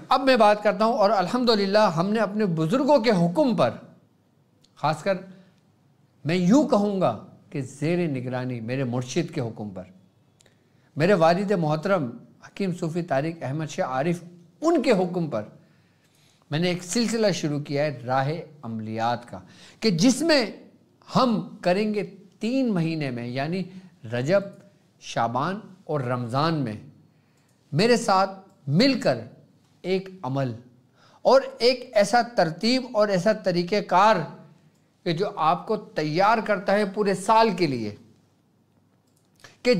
اب میں بات کرتا ہوں، اور الحمدللہ ہم نے اپنے بزرگوں کے حکم پر، خاص کر میں یوں کہوں گا کہ زیر نگرانی میرے مرشد کے حکم پر، میرے والد محترم حکیم صوفی طارق احمد شاہ عارف، ان کے حکم پر میں نے ایک سلسلہ شروع کیا ہے راہ عملیات کا، کہ جس میں ہم کریں گے 3 مہینے میں، یعنی رجب، شعبان اور رمضان میں میرے ساتھ مل کر ایک عمل اور ایک ایسا ترتیب اور ایسا طریقہ کار کہ جو آپ کو تیار کرتا ہے پورے سال کے لیے، کہ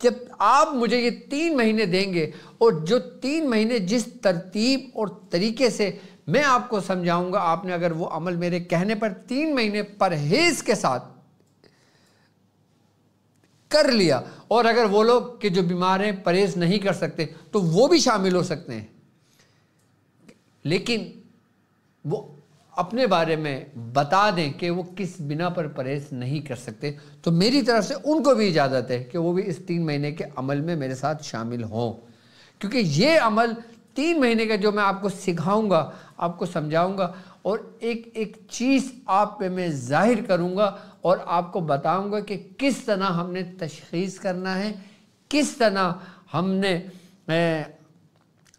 جب آپ مجھے یہ 3 مہینے دیں گے، اور جو 3 مہینے جس ترتیب اور طریقے سے میں آپ کو سمجھاؤں گا، آپ نے اگر وہ عمل میرے کہنے پر 3 مہینے پرہیز کے ساتھ کر لیا، اور اگر وہ لوگ کہ جو بیمار ہیں پرہیز نہیں کر سکتے تو وہ بھی شامل ہو سکتے ہیں، لیکن وہ اپنے بارے میں بتا دیں کہ وہ کس بنا پر پرہیز نہیں کر سکتے، تو میری طرف سے ان کو بھی اجازت ہے کہ وہ بھی اس 3 مہینے کے عمل میں میرے ساتھ شامل ہوں، کیونکہ یہ عمل 3 مہینے کا جو میں آپ کو سکھاؤں گا، آپ کو سمجھاؤں گا، اور ایک ایک چیز آپ پہ میں ظاہر کروں گا اور آپ کو بتاؤں گا کہ کس طرح ہم نے تشخیص کرنا ہے، کس طرح ہم نے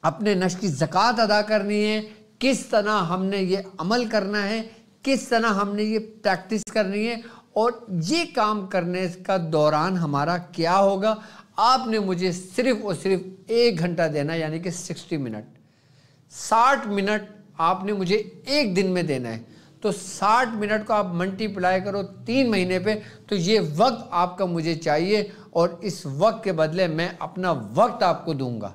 اپنے نفس کی زکوٰۃ ادا کرنی ہے، کس طرح ہم نے یہ عمل کرنا ہے، کس طرح ہم نے یہ پریکٹس کرنی ہے، اور یہ کام کرنے کا دوران ہمارا کیا ہوگا۔ آپ نے مجھے صرف اور صرف 1 گھنٹہ دینا، یعنی کہ 60 منٹ، 60 منٹ آپ نے مجھے ایک دن میں دینا ہے، تو 60 منٹ کو آپ ملٹیپلائی کرو 3 مہینے پہ، تو یہ وقت آپ کا مجھے چاہیے، اور اس وقت کے بدلے میں اپنا وقت آپ کو دوں گا،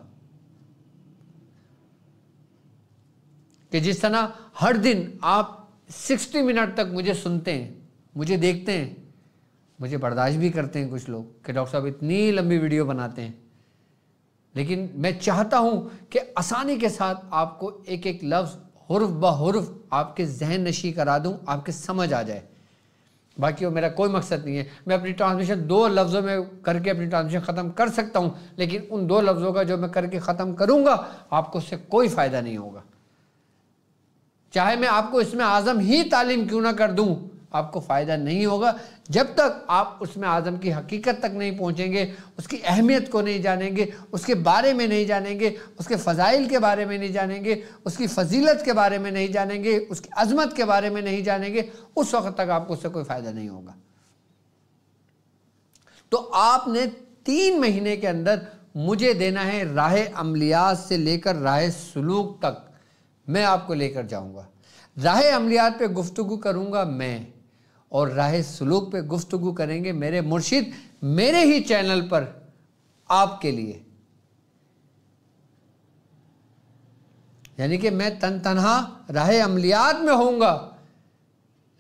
کہ جس طرح ہر دن آپ 60 منٹ تک مجھے سنتے ہیں، مجھے دیکھتے ہیں، مجھے برداشت بھی کرتے ہیں کچھ لوگ کہ ڈاکٹر صاحب اتنی لمبی ویڈیو بناتے ہیں، لیکن میں چاہتا ہوں کہ آسانی کے ساتھ آپ کو ایک ایک لفظ حرف بہ حرف آپ کے ذہن نشی کرا دوں، آپ کے سمجھ آ جائے۔ باقی وہ میرا کوئی مقصد نہیں ہے، میں اپنی ٹرانسمیشن 2 لفظوں میں کر کے اپنی ٹرانسمیشن ختم کر سکتا ہوں، لیکن ان 2 لفظوں کا جو میں کر کے ختم کروں گا آپ کو اس سے کوئی فائدہ نہیں ہوگا، چاہے میں آپ کو اس میں اعظم ہی تعلیم کیوں نہ کر دوں، آپ کو فائدہ نہیں ہوگا جب تک آپ اس میں اعظم کی حقیقت تک نہیں پہنچیں گے، اس کی اہمیت کو نہیں جانیں گے، اس کے بارے میں نہیں جانیں گے، اس کے فضائل کے بارے میں نہیں جانیں گے، اس کی فضیلت کے بارے میں نہیں جانیں گے، اس کی عظمت کے بارے میں نہیں جانیں گے، اس وقت تک آپ کو اس سے کوئی فائدہ نہیں ہوگا۔ تو آپ نے 3 مہینے کے اندر مجھے دینا ہے راہ عملیات سے لے کر راہ سلوک تک، میں آپ کو لے کر جاؤں گا۔ راہ عملیات پہ گفتگو کروں گا میں، اور راہ سلوک پہ گفتگو کریں گے میرے مرشد، میرے ہی چینل پر آپ کے لیے، یعنی کہ میں تنہا راہ عملیات میں ہوں گا،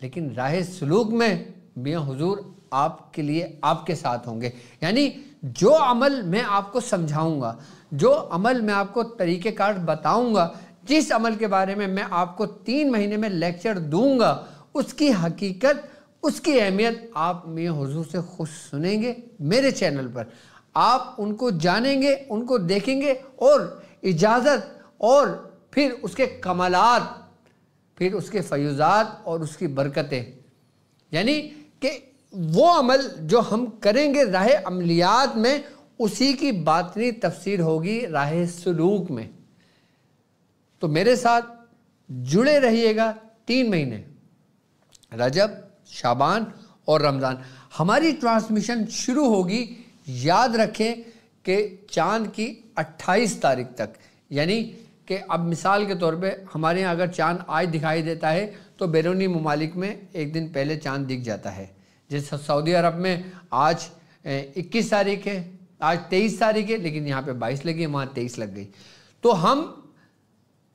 لیکن راہ سلوک میں میاں حضور آپ کے لیے آپ کے ساتھ ہوں گے، یعنی جو عمل میں آپ کو سمجھاؤں گا، جو عمل میں آپ کو طریقہ کار بتاؤں گا، جس عمل کے بارے میں میں آپ کو 3 مہینے میں لیکچر دوں گا، اس کی حقیقت، اس کی اہمیت آپ میاں حضور سے خود سنیں گے میرے چینل پر، آپ ان کو جانیں گے، ان کو دیکھیں گے، اور اجازت اور پھر اس کے کمالات، پھر اس کے فیوزات اور اس کی برکتیں، یعنی کہ وہ عمل جو ہم کریں گے راہ عملیات میں، اسی کی باطنی تفسیر ہوگی راہ سلوک میں۔ تو میرے ساتھ جڑے رہیے گا 3 مہینے، رجب، شعبان اور رمضان۔ ہماری ٹرانسمیشن شروع ہوگی، یاد رکھیں کہ چاند کی 28 تاریخ تک، یعنی کہ اب مثال کے طور پہ ہمارے یہاں اگر چاند آج دکھائی دیتا ہے تو بیرونی ممالک میں ایک دن پہلے چاند دکھ جاتا ہے، جیسے سعودی عرب میں آج 21 تاریخ ہے، آج 23 تاریخ ہے، لیکن یہاں پہ 22 لگی، وہاں 23 لگ گئی۔ تو ہم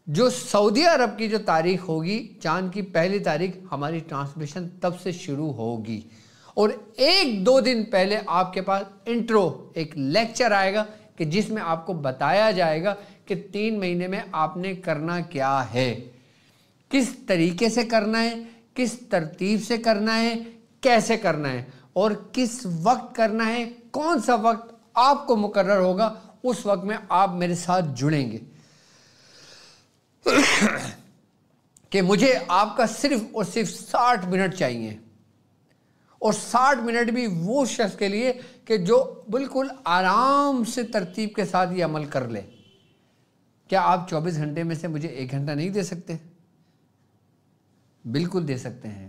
جو سعودی عرب کی جو تاریخ ہوگی، چاند کی پہلی تاریخ، ہماری ٹرانسمیشن تب سے شروع ہوگی، اور 1-2 دن پہلے آپ کے پاس انٹرو ایک لیکچر آئے گا کہ جس میں آپ کو بتایا جائے گا کہ 3 مہینے میں آپ نے کرنا کیا ہے، کس طریقے سے کرنا ہے، کس ترتیب سے کرنا ہے، کیسے کرنا ہے، اور کس وقت کرنا ہے، کون سا وقت آپ کو مقرر ہوگا، اس وقت میں آپ میرے ساتھ جڑیں گے۔ کہ مجھے آپ کا صرف اور صرف 60 منٹ چاہیے، اور 60 منٹ بھی وہ شخص کے لیے کہ جو بالکل آرام سے ترتیب کے ساتھ یہ عمل کر لے۔ کیا آپ 24 گھنٹے میں سے مجھے 1 گھنٹہ نہیں دے سکتے؟ بالکل دے سکتے ہیں۔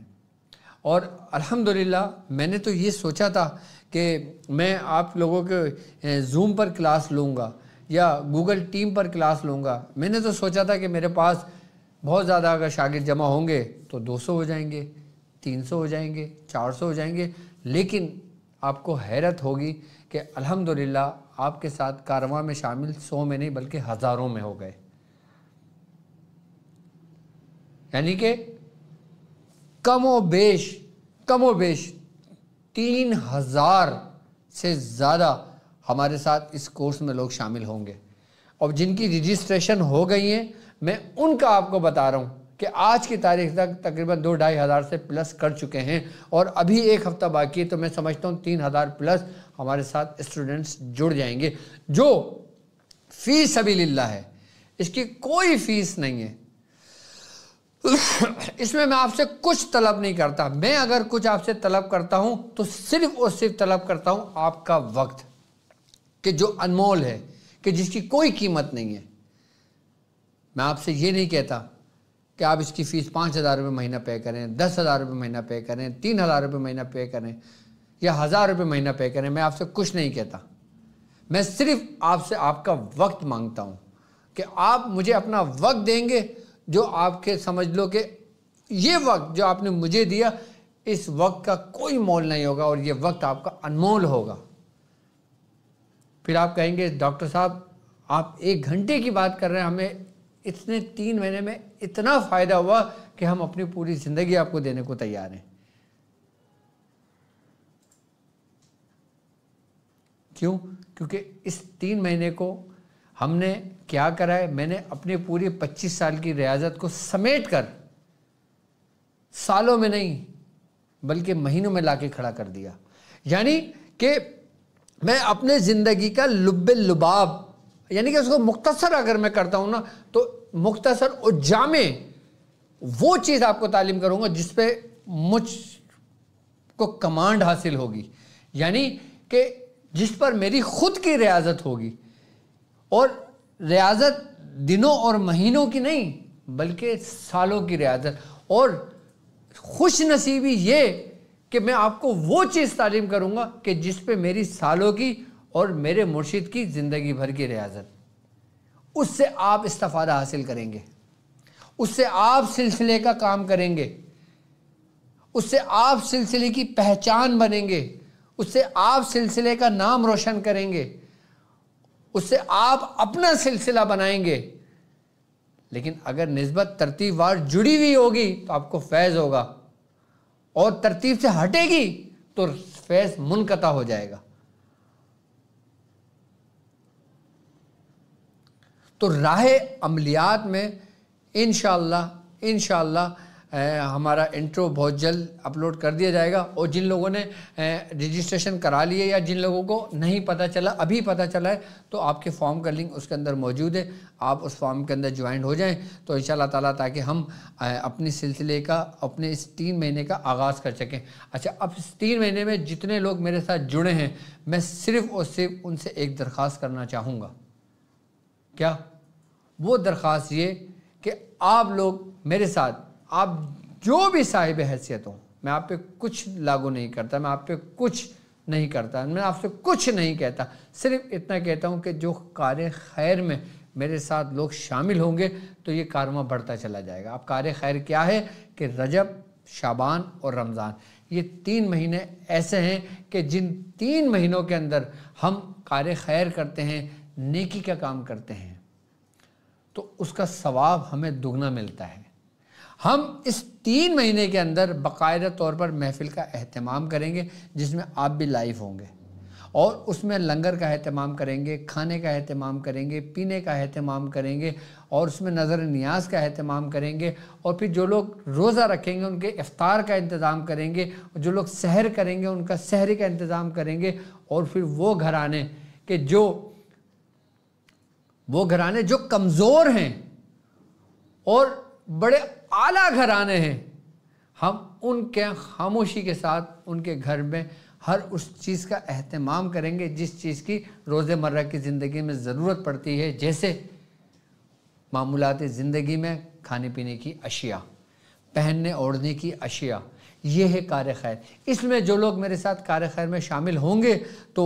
اور الحمدللہ میں نے تو یہ سوچا تھا کہ میں آپ لوگوں کے زوم پر کلاس لوں گا یا گوگل ٹیم پر کلاس لوں گا، میں نے تو سوچا تھا کہ میرے پاس بہت زیادہ اگر شاگرد جمع ہوں گے تو 200 ہو جائیں گے، 300 ہو جائیں گے، 400 ہو جائیں گے، لیکن آپ کو حیرت ہوگی کہ الحمدللہ آپ کے ساتھ کارواں میں شامل 100 میں نہیں بلکہ ہزاروں میں ہو گئے۔ یعنی کہ کم و بیش 3000 سے زیادہ ہمارے ساتھ اس کورس میں لوگ شامل ہوں گے، اور جن کی رجسٹریشن ہو گئی ہیں میں ان کا آپ کو بتا رہا ہوں کہ آج کی تاریخ تک تقریباً 2-2.5 ہزار سے پلس کر چکے ہیں، اور ابھی 1 ہفتہ باقی ہے، تو میں سمجھتا ہوں 3000 پلس ہمارے ساتھ اسٹوڈنٹس جڑ جائیں گے، جو فی سبیل اللہ ہے، اس کی کوئی فیس نہیں ہے۔ اس میں آپ سے کچھ طلب نہیں کرتا، میں اگر کچھ آپ سے طلب کرتا ہوں تو صرف اور صرف طلب کرتا ہوں آپ کا وقت، کہ جو انمول ہے، کہ جس کی کوئی قیمت نہیں ہے۔ میں آپ سے یہ نہیں کہتا کہ آپ اس کی فیس 5000 روپے مہینہ پے کریں، 10,000 روپے مہینہ پے کریں، 3000 روپے مہینہ پے کریں یا 1000 روپے مہینہ پے کریں، میں آپ سے کچھ نہیں کہتا۔ میں صرف آپ سے آپ کا وقت مانگتا ہوں کہ آپ مجھے اپنا وقت دیں گے، جو آپ کے سمجھ لو کہ یہ وقت جو آپ نے مجھے دیا، اس وقت کا کوئی مول نہیں ہوگا، اور یہ وقت آپ کا انمول ہوگا۔ پھر آپ کہیں گے ڈاکٹر صاحب آپ 1 گھنٹے کی بات کر رہے ہیں، ہمیں اتنے 3 مہینے میں اتنا فائدہ ہوا کہ ہم اپنی پوری زندگی آپ کو دینے کو تیار ہیں۔ کیوں؟ کیونکہ اس 3 مہینے کو ہم نے کیا کرا ہے، میں نے اپنی پوری 25 سال کی ریاضت کو سمیٹ کر سالوں میں نہیں بلکہ مہینوں میں لا کے کھڑا کر دیا۔ یعنی کہ میں اپنے زندگی کا لب لباب، یعنی کہ اس کو مختصر اگر میں کرتا ہوں نا تو مختصر اور جامع وہ چیز آپ کو تعلیم کروں گا جس پہ مجھ کو کمانڈ حاصل ہوگی، یعنی کہ جس پر میری خود کی ریاضت ہوگی، اور ریاضت دنوں اور مہینوں کی نہیں بلکہ سالوں کی ریاضت۔ اور خوش نصیبی یہ کہ میں آپ کو وہ چیز تعلیم کروں گا کہ جس پہ میری سالوں کی اور میرے مرشد کی زندگی بھر کی ریاضت، اس سے آپ استفادہ حاصل کریں گے، اس سے آپ سلسلے کا کام کریں گے، اس سے آپ سلسلے کی پہچان بنیں گے، اس سے آپ سلسلے کا نام روشن کریں گے، اس سے آپ اپنا سلسلہ بنائیں گے۔ لیکن اگر نسبت ترتیب وار جڑی ہوئی ہوگی تو آپ کو فیض ہوگا، اور ترتیب سے ہٹے گی تو فیض منقطع ہو جائے گا۔ تو راہ عملیات میں انشاءاللہ ہمارا انٹرو بہت جلد اپلوڈ کر دیا جائے گا، اور جن لوگوں نے رجسٹریشن کرا لیے یا جن لوگوں کو نہیں پتہ چلا، ابھی پتہ چلا ہے، تو آپ کے فارم کا لنک اس کے اندر موجود ہے، آپ اس فارم کے اندر جوائنٹ ہو جائیں تو انشاءاللہ تعالیٰ تاکہ ہم اپنے سلسلے کا، اپنے اس 3 مہینے کا آغاز کر سکیں۔ اچھا، اب اس 3 مہینے میں جتنے لوگ میرے ساتھ جڑے ہیں، میں صرف اور صرف ان سے ایک درخواست کرنا چاہوں گا۔ کیا؟ وہ درخواست یہ کہ آپ لوگ میرے ساتھ، آپ جو بھی صاحب حیثیت ہوں، میں آپ پہ کچھ لاگو نہیں کرتا، میں آپ پہ کچھ نہیں کرتا، میں آپ سے کچھ نہیں کہتا، صرف اتنا کہتا ہوں کہ جو کار خیر میں میرے ساتھ لوگ شامل ہوں گے تو یہ کارواں بڑھتا چلا جائے گا۔ اب کار خیر کیا ہے کہ رجب، شعبان اور رمضان، یہ 3 مہینے ایسے ہیں کہ جن 3 مہینوں کے اندر ہم کار خیر کرتے ہیں، نیکی کا کام کرتے ہیں، تو اس کا ثواب ہمیں دگنا ملتا ہے۔ ہم اس 3 مہینے کے اندر باقاعدہ طور پر محفل کا اہتمام کریں گے، جس میں آپ بھی لائیو ہوں گے، اور اس میں لنگر کا اہتمام کریں گے، کھانے کا اہتمام کریں گے، پینے کا اہتمام کریں گے، اور اس میں نظر نیاز کا اہتمام کریں گے، اور پھر جو لوگ روزہ رکھیں گے ان کے افطار کا انتظام کریں گے، اور جو لوگ سحر کریں گے ان کا سحری کا انتظام کریں گے، اور پھر وہ گھرانے جو کمزور ہیں اور بڑے اعلیٰ گھرانے ہیں، ہم ان کے خاموشی کے ساتھ ان کے گھر میں ہر اس چیز کا اہتمام کریں گے جس چیز کی روزمرہ کی زندگی میں ضرورت پڑتی ہے، جیسے معمولات زندگی میں کھانے پینے کی اشیاء، پہننے اوڑھنے کی اشیاء۔ یہ ہے کار خیر۔ اس میں جو لوگ میرے ساتھ کار خیر میں شامل ہوں گے تو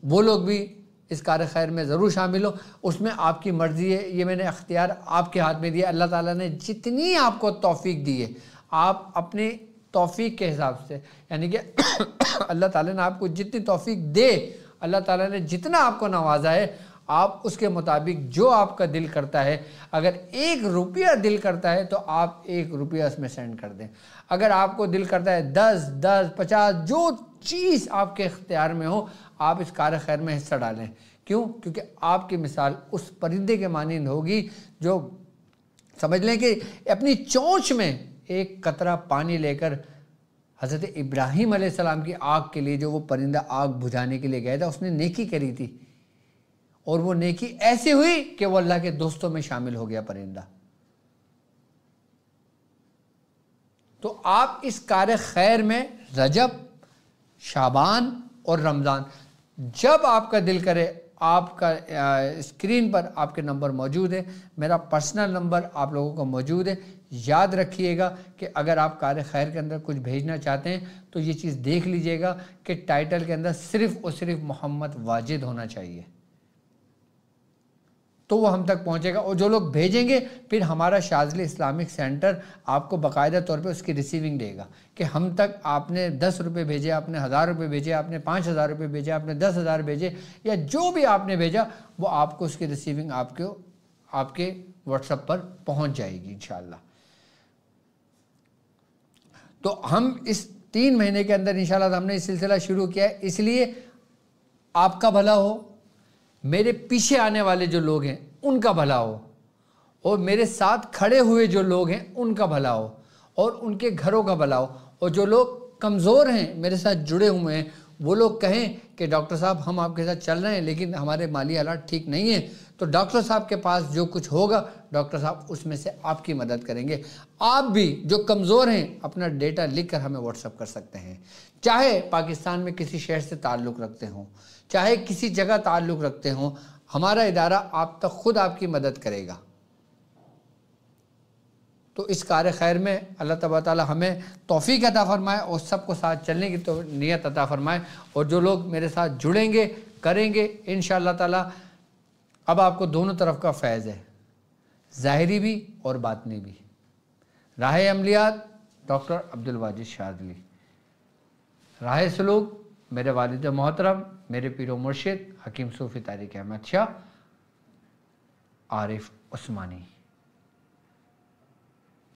وہ لوگ بھی اس کار خیر میں ضرور شامل ہو۔ اس میں آپ کی مرضی ہے، یہ میں نے اختیار آپ کے ہاتھ میں دیا۔ اللہ تعالیٰ نے جتنی آپ کو توفیق دی ہے، آپ اپنی توفیق کے حساب سے، یعنی کہ اللہ تعالیٰ نے آپ کو جتنی توفیق دے، اللہ تعالیٰ نے جتنا آپ کو نوازا ہے، آپ اس کے مطابق جو آپ کا دل کرتا ہے، اگر 1 روپیہ دل کرتا ہے تو آپ 1 روپیہ اس میں سینڈ کر دیں۔ اگر آپ کو دل کرتا ہے 10 50 جو چیز آپ کے اختیار میں ہو، آپ اس کار خیر میں حصہ ڈالیں۔ کیوں؟ کیونکہ آپ کی مثال اس پرندے کے مانند ہوگی جو سمجھ لیں کہ اپنی چونچ میں ایک قطرہ پانی لے کر حضرت ابراہیم علیہ السلام کی آگ کے لیے، جو وہ پرندہ آگ بجھانے کے لیے گیا تھا، اس نے نیکی کری تھی، اور وہ نیکی ایسی ہوئی کہ وہ اللہ کے دوستوں میں شامل ہو گیا پرندہ۔ تو آپ اس کار خیر میں رجب، شعبان اور رمضان، جب آپ کا دل کرے، آپ کا اسکرین پر آپ کے نمبر موجود ہے، میرا پرسنل نمبر آپ لوگوں کو موجود ہے۔ یاد رکھیے گا کہ اگر آپ کار خیر کے اندر کچھ بھیجنا چاہتے ہیں تو یہ چیز دیکھ لیجئے گا کہ ٹائٹل کے اندر صرف اور صرف محمد واجد ہونا چاہیے، تو وہ ہم تک پہنچے گا۔ اور جو لوگ بھیجیں گے، پھر ہمارا شاذلی اسلامک سینٹر آپ کو باقاعدہ طور پہ اس کی ریسیونگ دے گا کہ ہم تک آپ نے 10 روپے بھیجے، آپ نے 1000 روپے بھیجے، آپ نے 5000 روپے بھیجے، آپ نے 10,000 بھیجے، یا جو بھی آپ نے بھیجا، وہ آپ کو اس کی ریسیونگ آپ کے واٹس ایپ پر پہنچ جائے گی انشاءاللہ۔ تو ہم اس 3 مہینے کے اندر انشاءاللہ ہم نے یہ سلسلہ شروع کیا ہے، اس لیے آپ کا بھلا ہو، میرے پیچھے آنے والے جو لوگ ہیں ان کا بھلا ہو، اور میرے ساتھ کھڑے ہوئے جو لوگ ہیں ان کا بھلا ہو، اور ان کے گھروں کا بھلا ہو، اور جو لوگ کمزور ہیں میرے ساتھ جڑے ہوئے ہیں وہ لوگ کہیں کہ ڈاکٹر صاحب ہم آپ کے ساتھ چل رہے ہیں لیکن ہمارے مالی حالات ٹھیک نہیں ہیں، تو ڈاکٹر صاحب کے پاس جو کچھ ہوگا ڈاکٹر صاحب اس میں سے آپ کی مدد کریں گے۔ آپ بھی جو کمزور ہیں اپنا ڈیٹا لکھ کر ہمیں واٹس ایپ کر سکتے ہیں، چاہے پاکستان میں کسی شہر سے تعلق رکھتے ہوں، چاہے کسی جگہ تعلق رکھتے ہوں، ہمارا ادارہ آپ تک خود آپ کی مدد کرے گا۔ تو اس کار خیر میں اللہ تبارک تعالی ہمیں توفیق عطا فرمائے اور سب کو ساتھ چلنے کی تو نیت عطا فرمائے، اور جو لوگ میرے ساتھ جڑیں گے، کریں گے انشاءاللہ تعالی، اب آپ کو دونوں طرف کا فیض ہے، ظاہری بھی اور باطنی بھی۔ راہ عملیات ڈاکٹر عبدالواجد شاذلی، راہ سلوک میرے والد محترم، میرے پیر و مرشد حکیم صوفی طارق احمد شاہ عارف عثمانی۔